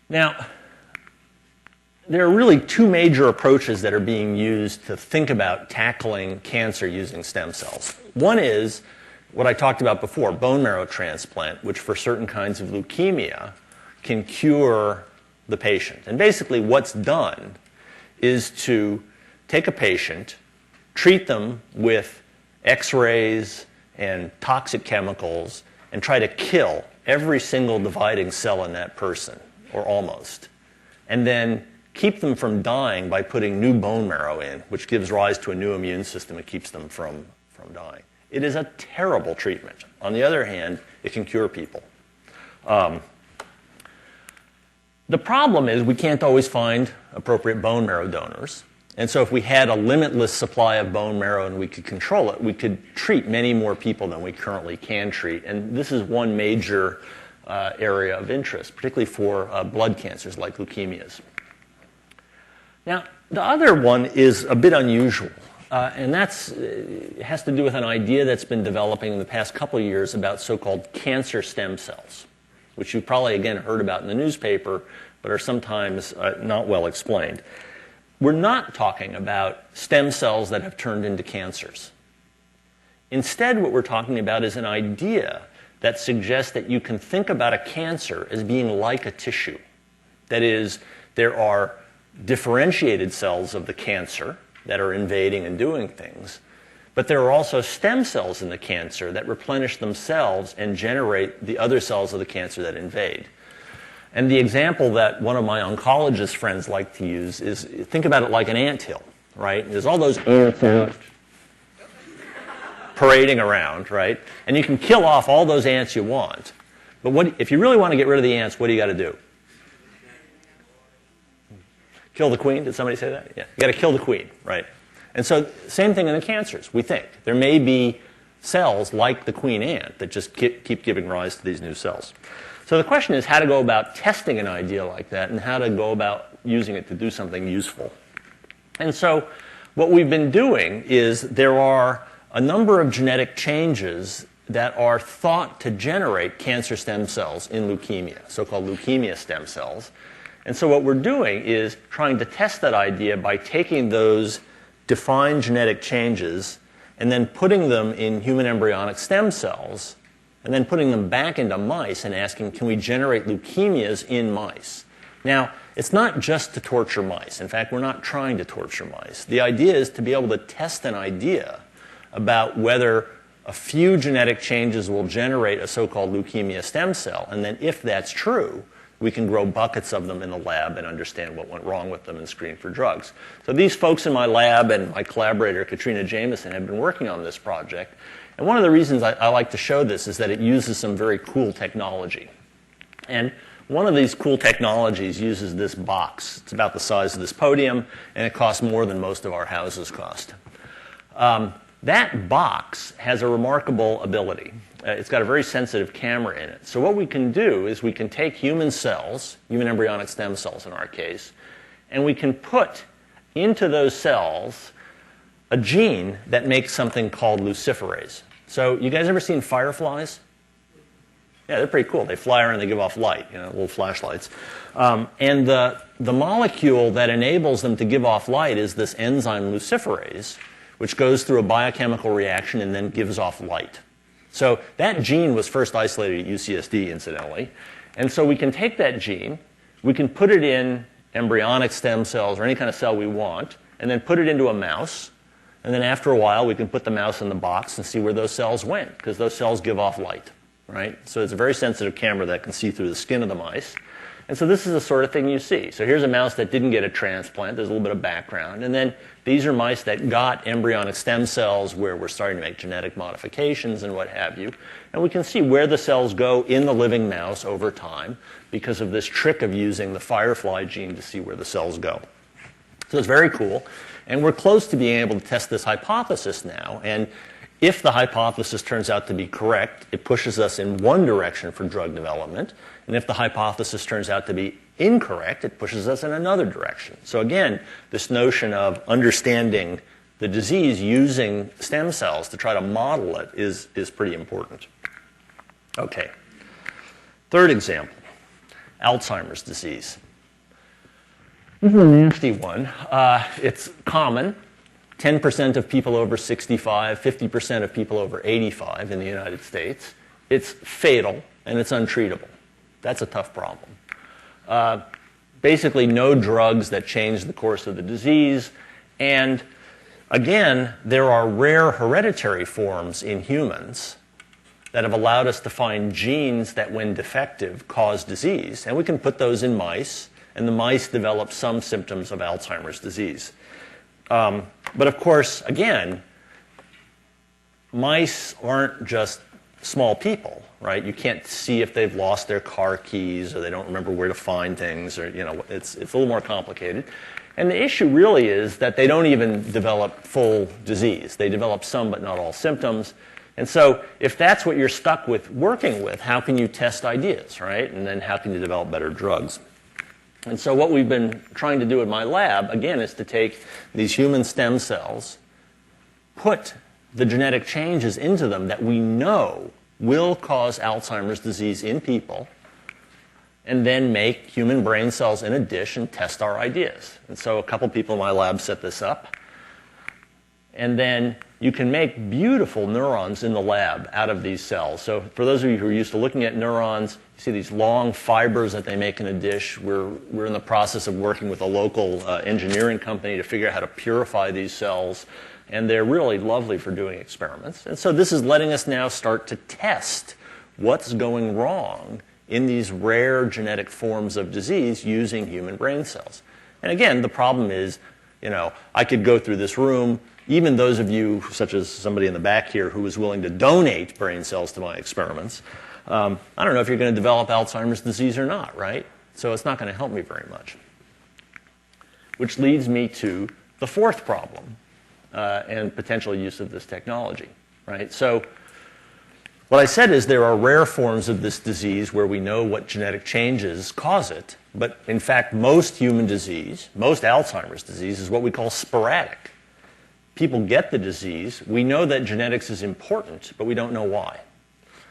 Now, there are really two major approaches that are being used to think about tackling cancer using stem cells. One is what I talked about before, bone marrow transplant, which for certain kinds of leukemia can cure the patient. And basically what's done is to take a patient, treat them with X-rays and toxic chemicals, and try to kill every single dividing cell in that person, or almost. And then keep them from dying by putting new bone marrow in, which gives rise to a new immune system and keeps them from dying. It is a terrible treatment. On the other hand, it can cure people. The problem is we can't always find appropriate bone marrow donors. And so if we had a limitless supply of bone marrow and we could control it, we could treat many more people than we currently can treat. And this is one major area of interest, particularly for blood cancers like leukemias. Now, the other one is a bit unusual. And it has to do with an idea that's been developing in the past couple of years about so-called cancer stem cells, which you've probably, again, heard about in the newspaper, but are sometimes not well explained. We're not talking about stem cells that have turned into cancers. Instead, what we're talking about is an idea that suggests that you can think about a cancer as being like a tissue. That is, there are differentiated cells of the cancer that are invading and doing things, but there are also stem cells in the cancer that replenish themselves and generate the other cells of the cancer that invade. And the example that one of my oncologist friends like to use is, think about it like an anthill, right? There's all those ants out parading around, right? And you can kill off all those ants you want. But if you really want to get rid of the ants, what do you got to do? Kill the queen? Did somebody say that? Yeah. You got to kill the queen, right? And so same thing in the cancers, we think. There may be cells like the queen ant that just keep giving rise to these new cells. So the question is how to go about testing an idea like that and how to go about using it to do something useful. And so what we've been doing is there are a number of genetic changes that are thought to generate cancer stem cells in leukemia, so-called leukemia stem cells. And so what we're doing is trying to test that idea by taking those defined genetic changes and then putting them in human embryonic stem cells and then putting them back into mice and asking, can we generate leukemias in mice? Now, it's not just to torture mice. In fact, we're not trying to torture mice. The idea is to be able to test an idea about whether a few genetic changes will generate a so-called leukemia stem cell, and then if that's true, we can grow buckets of them in the lab and understand what went wrong with them and screen for drugs. So these folks in my lab and my collaborator, Katrina Jameson, have been working on this project. And one of the reasons I like to show this is that it uses some very cool technology. And one of these cool technologies uses this box. It's about the size of this podium, and it costs more than most of our houses cost. That box has a remarkable ability. It's got a very sensitive camera in it. So what we can do is we can take human cells, human embryonic stem cells in our case, and we can put into those cells a gene that makes something called luciferase. So you guys ever seen fireflies? Yeah, they're pretty cool. They fly around and they give off light, little flashlights. And the molecule that enables them to give off light is this enzyme luciferase, which goes through a biochemical reaction and then gives off light. So that gene was first isolated at UCSD, incidentally. And so we can take that gene, we can put it in embryonic stem cells or any kind of cell we want, and then put it into a mouse. And then after a while, we can put the mouse in the box and see where those cells went, because those cells give off light, right? So it's a very sensitive camera that can see through the skin of the mice. And so this is the sort of thing you see. So here's a mouse that didn't get a transplant. There's a little bit of background. And then these are mice that got embryonic stem cells where we're starting to make genetic modifications and what have you. And we can see where the cells go in the living mouse over time because of this trick of using the firefly gene to see where the cells go. So it's very cool. And we're close to being able to test this hypothesis now. And if the hypothesis turns out to be correct, it pushes us in one direction for drug development. And if the hypothesis turns out to be incorrect, it pushes us in another direction. So again, this notion of understanding the disease using stem cells to try to model it is pretty important. Okay. Third example, Alzheimer's disease. This is a nasty one. It's common. 10% of people over 65, 50% of people over 85 in the United States. It's fatal, and it's untreatable. That's a tough problem. Basically, no drugs that change the course of the disease. And again, there are rare hereditary forms in humans that have allowed us to find genes that, when defective, cause disease. And we can put those in mice, and the mice develop some symptoms of Alzheimer's disease. But of course, again, mice aren't just small people, right? You can't see if they've lost their car keys or they don't remember where to find things, or it's a little more complicated. And the issue really is that they don't even develop full disease. They develop some but not all symptoms. And so if that's what you're stuck with working with, how can you test ideas, right? And then how can you develop better drugs? And so what we've been trying to do in my lab, again, is to take these human stem cells, put the genetic changes into them that we know will cause Alzheimer's disease in people, and then make human brain cells in a dish and test our ideas. And so a couple people in my lab set this up. And then you can make beautiful neurons in the lab out of these cells. So for those of you who are used to looking at neurons, you see these long fibers that they make in a dish. We're in the process of working with a local engineering company to figure out how to purify these cells. And they're really lovely for doing experiments. And so this is letting us now start to test what's going wrong in these rare genetic forms of disease using human brain cells. And again, the problem is, I could go through this room, even those of you, such as somebody in the back here, who is willing to donate brain cells to my experiments, I don't know if you're going to develop Alzheimer's disease or not, right? So it's not going to help me very much. which leads me to the fourth problem and potential use of this technology, right? So what I said is there are rare forms of this disease where we know what genetic changes cause it, but in fact most human disease, most Alzheimer's disease is what we call sporadic. People get the disease, we know that genetics is important, but we don't know why.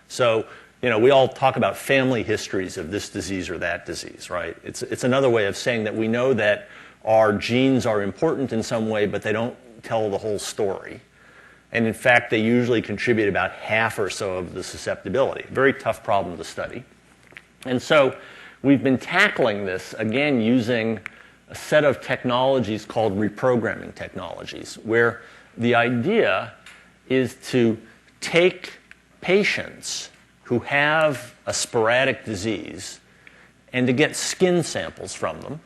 So, we all talk about family histories of this disease or that disease, right? It's another way of saying that we know that our genes are important in some way, but they don't tell the whole story. And in fact, they usually contribute about half or so of the susceptibility. Very tough problem to study. And so we've been tackling this, again, using a set of technologies called reprogramming technologies, where the idea is to take patients who have a sporadic disease and to get skin samples from them,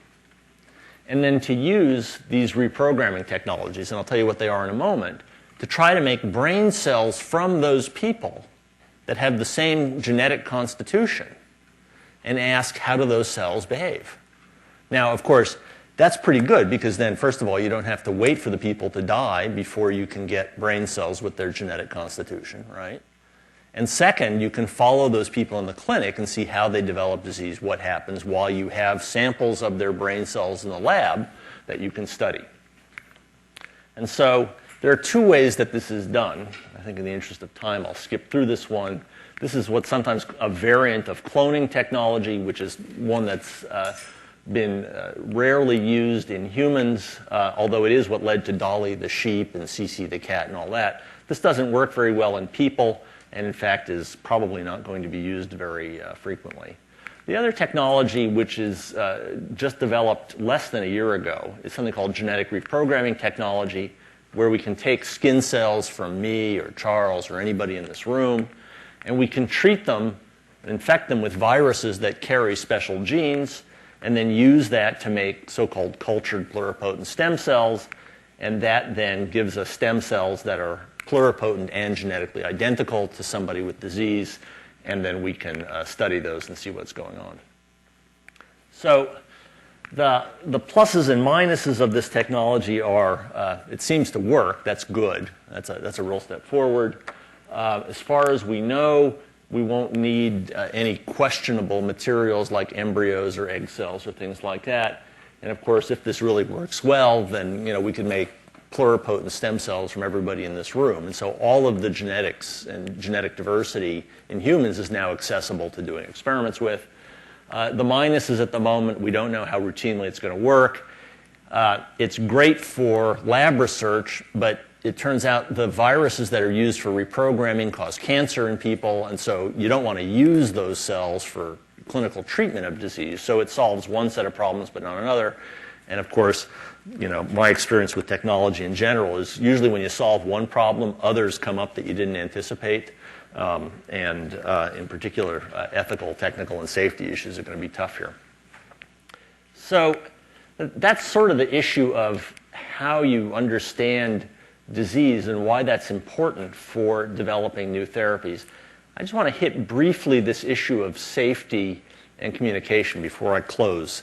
and then to use these reprogramming technologies, and I'll tell you what they are in a moment, to try to make brain cells from those people that have the same genetic constitution and ask how do those cells behave. Now, of course, that's pretty good because then, first of all, you don't have to wait for the people to die before you can get brain cells with their genetic constitution, right? And second, you can follow those people in the clinic and see how they develop disease, what happens while you have samples of their brain cells in the lab that you can study. And so there are two ways that this is done. I think in the interest of time, I'll skip through this one. This is what's sometimes a variant of cloning technology, which is one that's been rarely used in humans, although it is what led to Dolly the sheep and Cece the cat and all that. This doesn't work very well in people, and in fact is probably not going to be used very frequently. The other technology, which is just developed less than a year ago, is something called genetic reprogramming technology, where we can take skin cells from me or Charles or anybody in this room, and we can treat them, infect them with viruses that carry special genes, and then use that to make so-called cultured pluripotent stem cells, and that then gives us stem cells that are pluripotent and genetically identical to somebody with disease, and then we can study those and see what's going on. So the pluses and minuses of this technology are, it seems to work. That's good. That's a real step forward. As far as we know, we won't need any questionable materials like embryos or egg cells or things like that. And of course, if this really works well, then we can make pluripotent stem cells from everybody in this room. And so all of the genetics and genetic diversity in humans is now accessible to doing experiments with. The minus is at the moment, we don't know how routinely it's going to work. It's great for lab research, but it turns out the viruses that are used for reprogramming cause cancer in people, and so you don't want to use those cells for clinical treatment of disease. So it solves one set of problems but not another. And of course, my experience with technology in general is usually when you solve one problem, others come up that you didn't anticipate. And in particular, ethical, technical, and safety issues are going to be tough here. So that's sort of the issue of how you understand disease and why that's important for developing new therapies. I just want to hit briefly this issue of safety and communication before I close.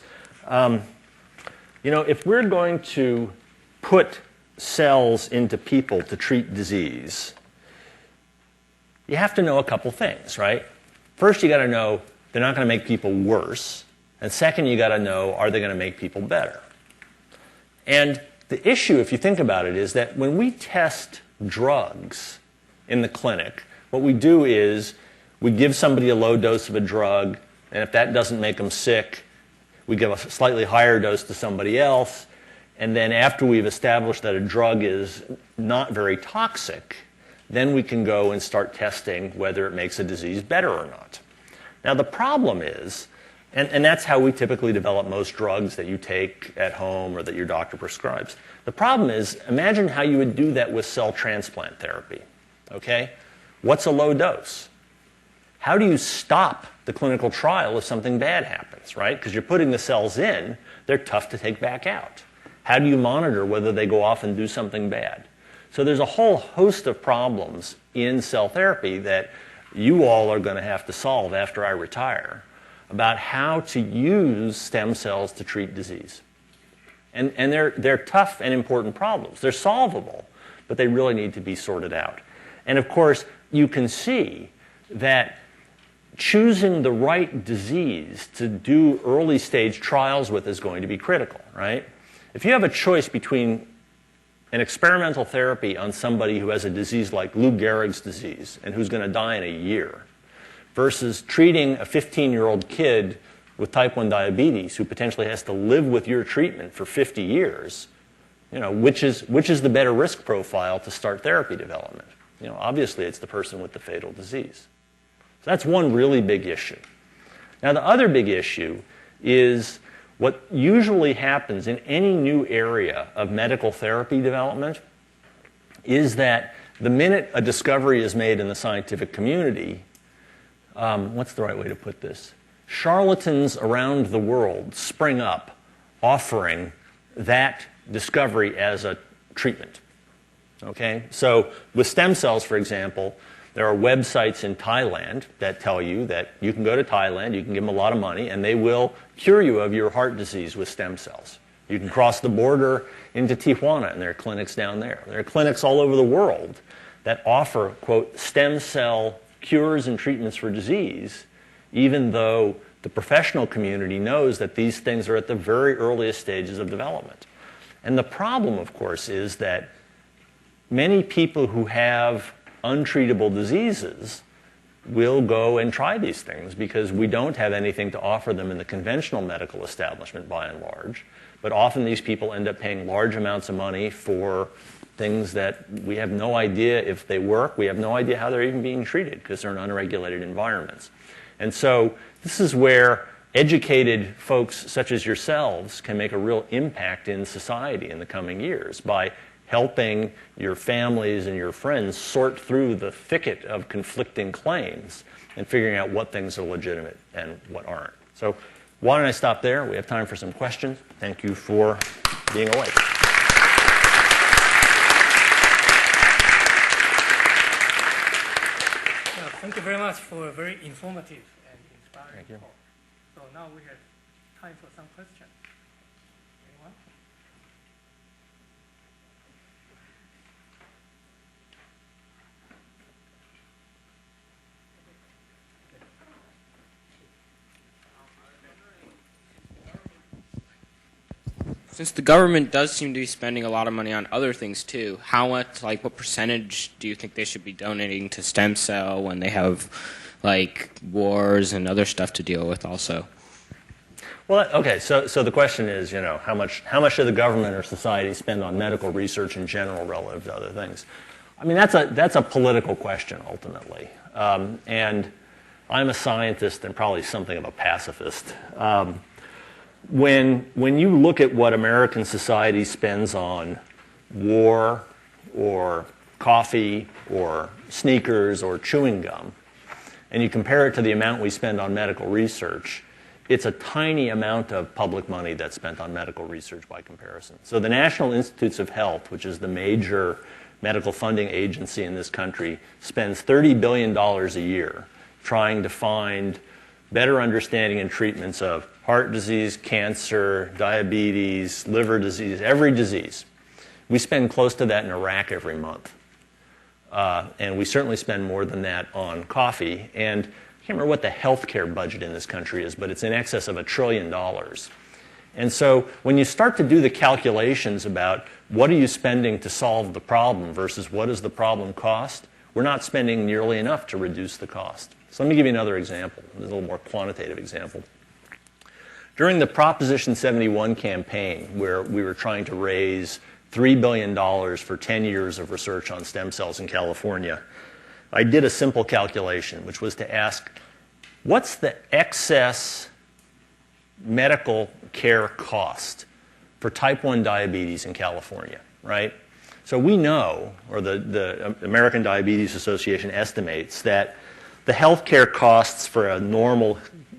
If we're going to put cells into people to treat disease, you have to know a couple things, right? First, you got to know they're not going to make people worse. And second, you got to know, are they going to make people better? And the issue, if you think about it, is that when we test drugs in the clinic, what we do is we give somebody a low dose of a drug, and if that doesn't make them sick, we give a slightly higher dose to somebody else, and then after we've established that a drug is not very toxic, then we can go and start testing whether it makes a disease better or not. Now the problem is, and that's how we typically develop most drugs that you take at home or that your doctor prescribes. The problem is, imagine how you would do that with cell transplant therapy, okay? What's a low dose? How do you stop the clinical trial if something bad happens, right? Because you're putting the cells in, they're tough to take back out. How do you monitor whether they go off and do something bad? So there's a whole host of problems in cell therapy that you all are going to have to solve after I retire about how to use stem cells to treat disease. And they're tough and important problems. They're solvable, but they really need to be sorted out. And of course, you can see that choosing the right disease to do early stage trials with is going to be critical, right? If you have a choice between an experimental therapy on somebody who has a disease like Lou Gehrig's disease and who's going to die in a year versus treating a 15-year-old kid with type 1 diabetes who potentially has to live with your treatment for 50 years, which is the better risk profile to start therapy development? Obviously it's the person with the fatal disease. So that's one really big issue. Now the other big issue is what usually happens in any new area of medical therapy development is that the minute a discovery is made in the scientific community, what's the right way to put this? Charlatans around the world spring up offering that discovery as a treatment. Okay? So with stem cells, for example, there are websites in Thailand that tell you that you can go to Thailand, you can give them a lot of money, and they will cure you of your heart disease with stem cells. You can cross the border into Tijuana, and there are clinics down there. There are clinics all over the world that offer, quote, stem cell cures and treatments for disease, even though the professional community knows that these things are at the very earliest stages of development. And the problem, of course, is that many people who have untreatable diseases will go and try these things because we don't have anything to offer them in the conventional medical establishment by and large. But often these people end up paying large amounts of money for things that we have no idea if they work. We have no idea how they're even being treated because they're in unregulated environments. And so this is where educated folks such as yourselves can make a real impact in society in the coming years by helping your families and your friends sort through the thicket of conflicting claims and figuring out what things are legitimate and what aren't. So why don't I stop there? We have time for some questions. Thank you for being awake. Thank you very much for a very informative and inspiring talk. So now we have time for some questions. Anyone? Since the government does seem to be spending a lot of money on other things too, how much, what percentage do you think they should be donating to stem cell when they have, wars and other stuff to deal with also? Well, okay, so the question is, how much should the government or society spend on medical research in general relative to other things? I mean, that's a political question ultimately, and I'm a scientist and probably something of a pacifist. When you look at what American society spends on war or coffee or sneakers or chewing gum, and you compare it to the amount we spend on medical research, it's a tiny amount of public money that's spent on medical research by comparison. So the National Institutes of Health, which is the major medical funding agency in this country, spends $30 billion a year trying to find better understanding and treatments of heart disease, cancer, diabetes, liver disease, every disease. We spend close to that in Iraq every month. And we certainly spend more than that on coffee. And I can't remember what the healthcare budget in this country is, but it's in excess of $1 trillion. And so when you start to do the calculations about what are you spending to solve the problem versus what does the problem cost, we're not spending nearly enough to reduce the cost. So let me give you another example, a little more quantitative example. During the Proposition 71 campaign, where we were trying to raise $3 billion for 10 years of research on stem cells in California, I did a simple calculation, which was to ask, what's the excess medical care cost for type 1 diabetes in California, right? So we know, or the American Diabetes Association estimates, that the health care costs for a normal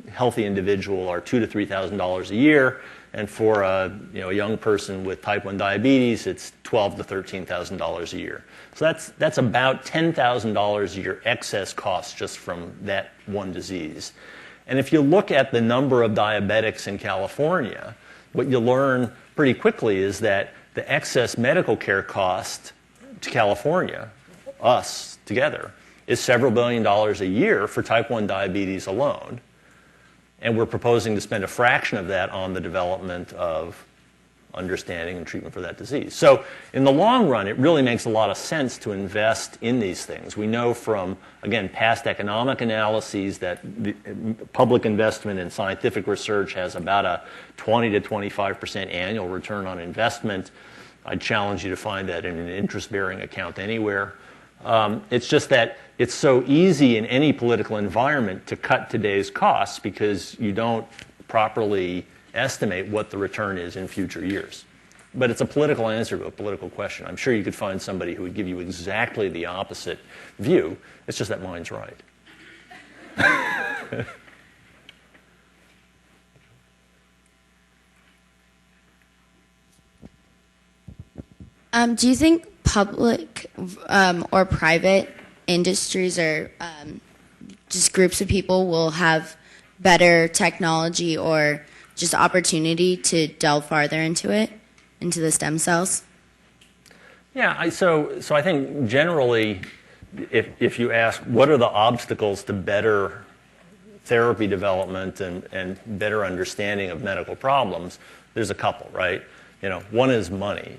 healthy individual are $2,000 to $3,000 a year, and for a young person with type 1 diabetes, it's $12,000 to $13,000 a year. So that's about $10,000 a year excess cost just from that one disease. And if you look at the number of diabetics in California, what you learn pretty quickly is that the excess medical care cost to California, us together, is several $billions a year for type 1 diabetes alone. And we're proposing to spend a fraction of that on the development of understanding and treatment for that disease. So in the long run, it really makes a lot of sense to invest in these things. We know from, again, past economic analyses that the public investment in scientific research has about a 20 to 25% annual return on investment. I'd challenge you to find that in an interest-bearing account anywhere. It's just that it's so easy in any political environment to cut today's costs because you don't properly estimate what the return is in future years. But it's a political answer to a political question. I'm sure you could find somebody who would give you exactly the opposite view. It's just that mine's right. Do you think public or private industries or just groups of people will have better technology or just opportunity to delve farther into it, into the stem cells? Yeah, so I think generally, if you ask what are the obstacles to better therapy development and better understanding of medical problems, there's a couple, right? One is money.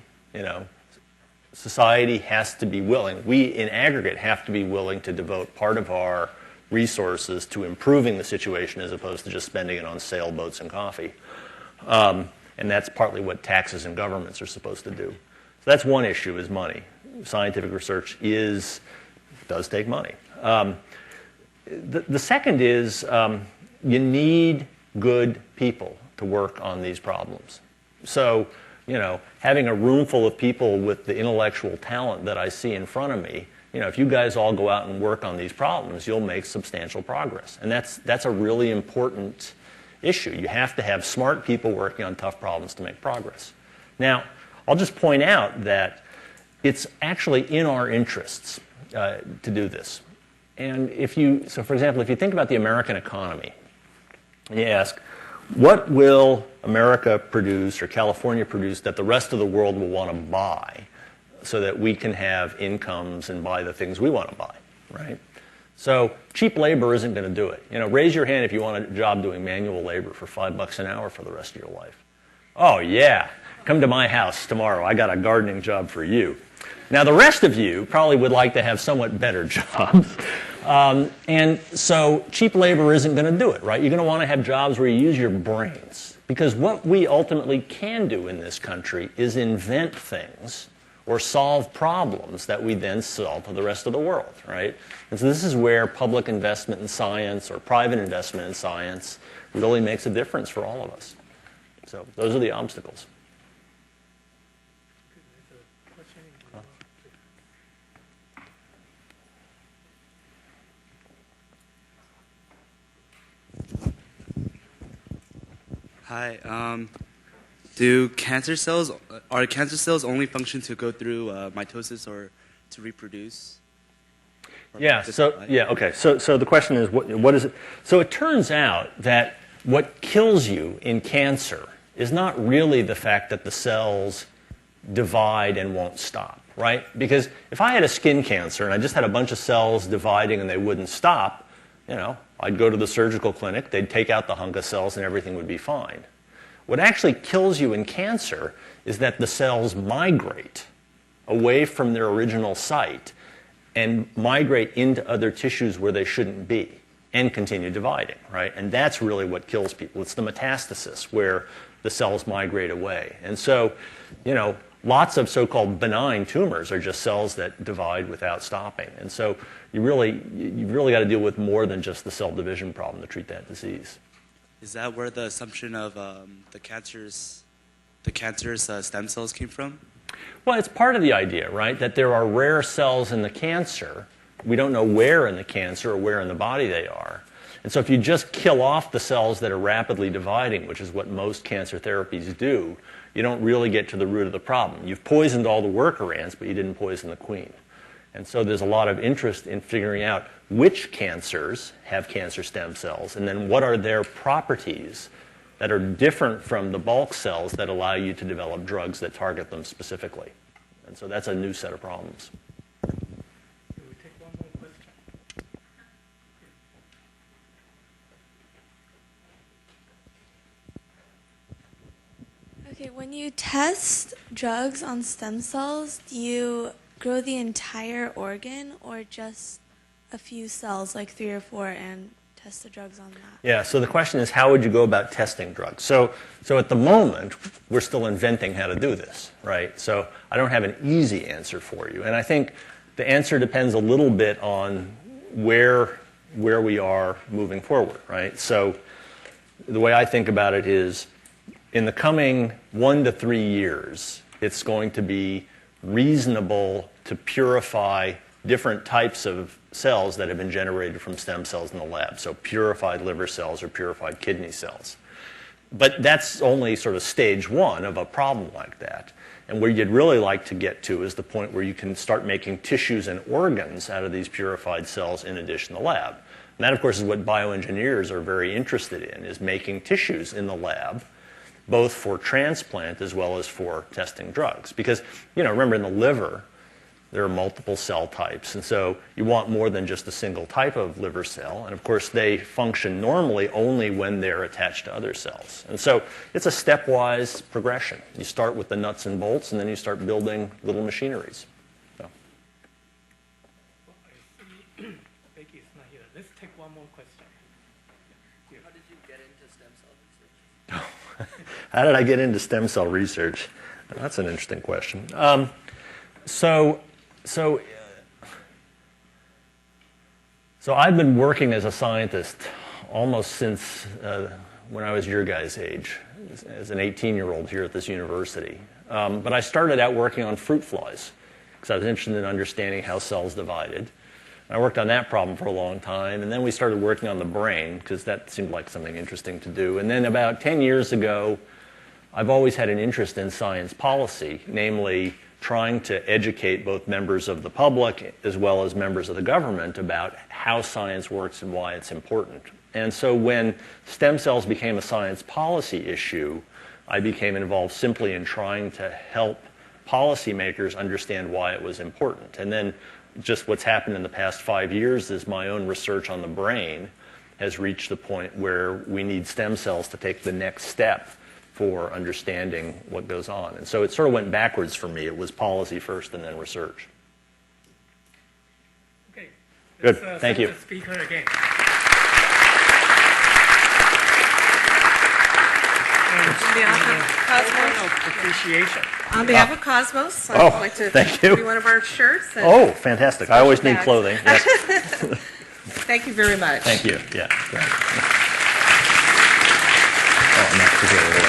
Society has to be willing. We, in aggregate, have to be willing to devote part of our resources to improving the situation as opposed to just spending it on sailboats and coffee. And that's partly what taxes and governments are supposed to do. So that's one issue, is money. Scientific research does take money. The second is you need good people to work on these problems. So, having a room full of people with the intellectual talent that I see in front of me, if you guys all go out and work on these problems, you'll make substantial progress. And that's a really important issue. You have to have smart people working on tough problems to make progress. Now, I'll just point out that it's actually in our interests to do this. And so for example, if you think about the American economy, and you ask, what will America produce or California produce that the rest of the world will want to buy so that we can have incomes and buy the things we want to buy, right? So cheap labor isn't going to do it. Raise your hand if you want a job doing manual labor for $5 an hour for the rest of your life. Oh, yeah. Come to my house tomorrow. I got a gardening job for you. Now, the rest of you probably would like to have somewhat better jobs. And so cheap labor isn't going to do it, right? You're going to want to have jobs where you use your brains. Because what we ultimately can do in this country is invent things or solve problems that we then solve for the rest of the world, right? And so this is where public investment in science or private investment in science really makes a difference for all of us. So those are the obstacles. Hi. Are cancer cells only function to go through mitosis or to reproduce? Okay. So the question is, what is it? So it turns out that what kills you in cancer is not really the fact that the cells divide and won't stop, right? Because if I had a skin cancer and I just had a bunch of cells dividing and they wouldn't stop, I'd go to the surgical clinic, they'd take out the hunk of cells and everything would be fine. What actually kills you in cancer is that the cells migrate away from their original site and migrate into other tissues where they shouldn't be and continue dividing, right? And that's really what kills people. It's the metastasis where the cells migrate away. And so, lots of so-called benign tumors are just cells that divide without stopping. And so you've really got to deal with more than just the cell division problem to treat that disease. Is that where the assumption of the cancerous stem cells came from? Well, it's part of the idea, right? That there are rare cells in the cancer. We don't know where in the cancer or where in the body they are. And so if you just kill off the cells that are rapidly dividing, which is what most cancer therapies do, you don't really get to the root of the problem. You've poisoned all the worker ants, but you didn't poison the queen. And so there's a lot of interest in figuring out which cancers have cancer stem cells, and then what are their properties that are different from the bulk cells that allow you to develop drugs that target them specifically. And so that's a new set of problems. Okay, when you test drugs on stem cells, do you grow the entire organ or just a few cells, like 3 or 4, and test the drugs on that? Yeah, so the question is, how would you go about testing drugs? So at the moment, we're still inventing how to do this, right? So I don't have an easy answer for you. And I think the answer depends a little bit on where we are moving forward, right? So the way I think about it is, in the coming 1 to 3 years, it's going to be reasonable to purify different types of cells that have been generated from stem cells in the lab, so purified liver cells or purified kidney cells. But that's only sort of stage 1 of a problem like that. And where you'd really like to get to is the point where you can start making tissues and organs out of these purified cells in addition to the lab. And that, of course, is what bioengineers are very interested in, is making tissues in the lab, both for transplant as well as for testing drugs. Because, remember, in the liver, there are multiple cell types. And so you want more than just a single type of liver cell. And, of course, they function normally only when they're attached to other cells. And so it's a stepwise progression. You start with the nuts and bolts, and then you start building little machineries. So. Becky's not here. Let's take one more question. How did you get into stem cell research? How did I get into stem cell research? That's an interesting question. So I've been working as a scientist almost since when I was your guys' age, as an 18-year-old here at this university. But I started out working on fruit flies because I was interested in understanding how cells divided. I worked on that problem for a long time, and then we started working on the brain because that seemed like something interesting to do. And then about 10 years ago, I've always had an interest in science policy, namely trying to educate both members of the public as well as members of the government about how science works and why it's important. And so when stem cells became a science policy issue, I became involved simply in trying to help policymakers understand why it was important. And then just what's happened in the past 5 years is my own research on the brain has reached the point where we need stem cells to take the next step for understanding what goes on. And so it sort of went backwards for me. It was policy first and then research. Okay. Good. Thank you. The speaker again. Appreciation. On behalf of Cosmos, I'd like to thank you. give you one of our shirts. Oh, fantastic. I always need clothing. Yes. Thank you very much. Thank you. Yeah. Oh, not particularly.